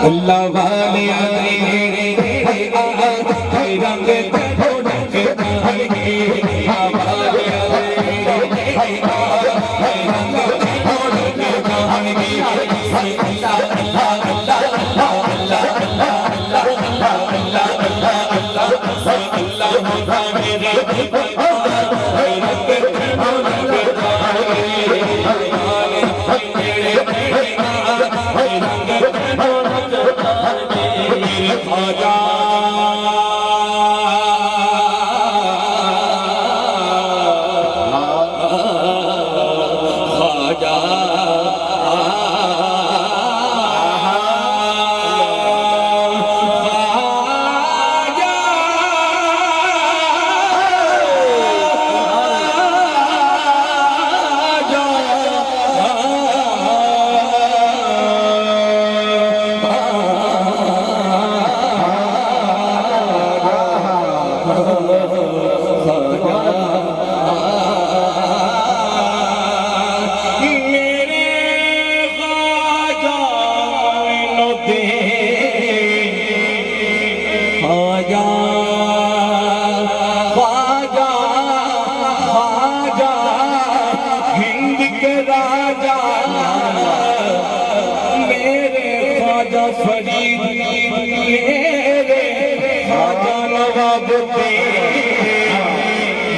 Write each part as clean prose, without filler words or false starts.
अल्लाह वाले रंग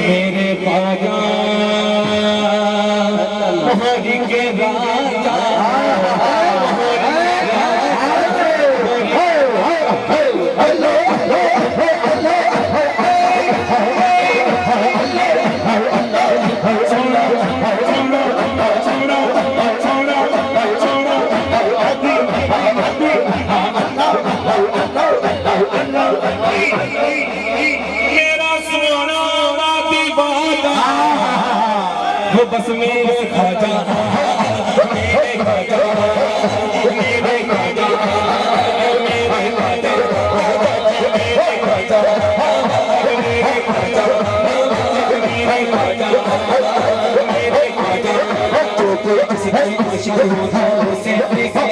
मेरे बाजा मोहरी के राजा वो बस मेरे खाजा मेरे खाजा मेरे खाजा मेरे खाजा मेरे खाजा मेरे खाजा मेरे खाजा मेरे खाजा जो कोई किसी की आशिक होता उसे देखे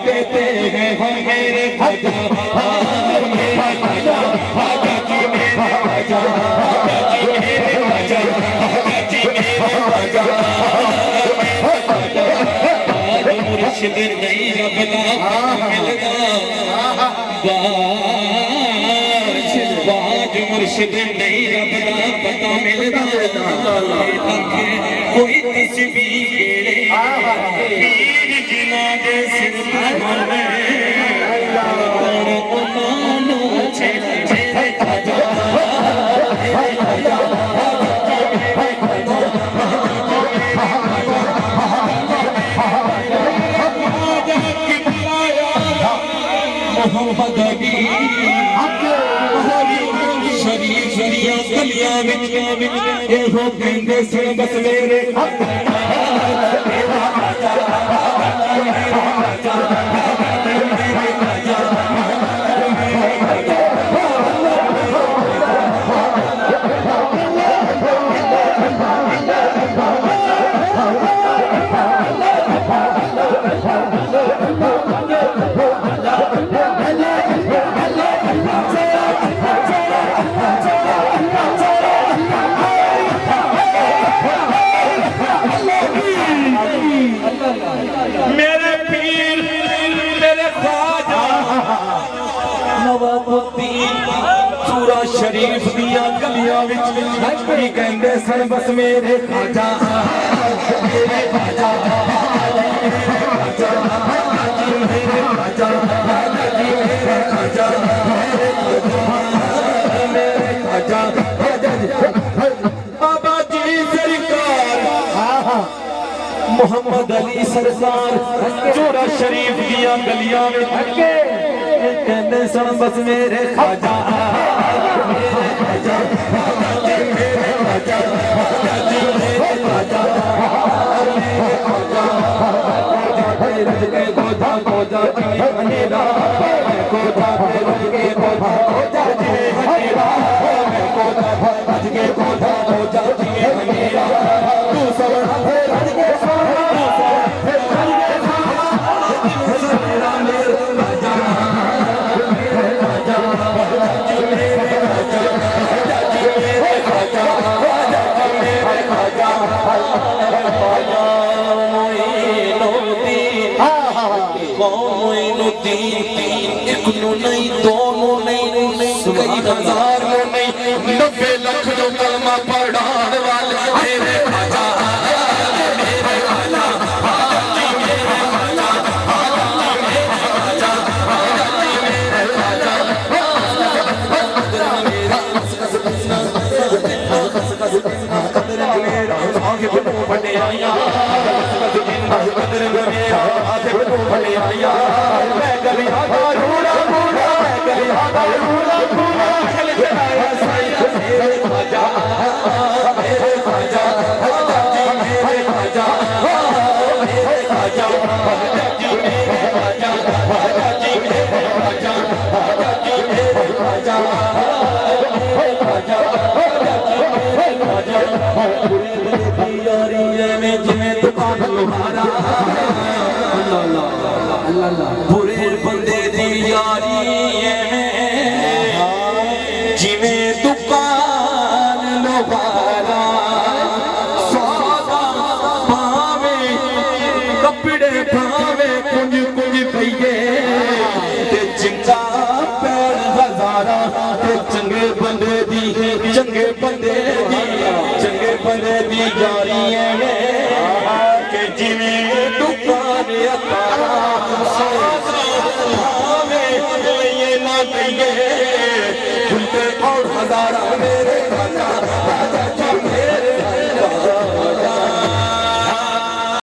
देते हैं मेरे खाजा मुर्शिद नहीं रबना मिलना बाज मुर्शिद नहीं रबना पता मिलना कोई तस्वीर पीर जिना दे सिर पर मोहम्मद अली शरीफ शरिया गलियां विच एहो कहंदे सुन बस मेरे शरीफ दिया गलियां विच की कहंदे सन बस मेरे खाजा मेरे खाजा बाबा जी सरकार मोहम्मद अली सरकार जोड़ा शरीफ दिया गलियां में कहते सन बस मेरे खाजा नहीं दोनों नहीं कई हजार नहीं 90 लाख जो कलमा पढ़ाण वाले मेरे खाजा मेरे खाजा बुरे बंदे दी यारी जिवें दुकान लोहारा सौदा पावे कपड़े पावे कुंज कुंज पईए ते चंगा पैर हजारा ते चंगे बंदे दी यारी के जिवें दुकान अतारा सौदा पावे ये ना कहिए झुलते और हजारा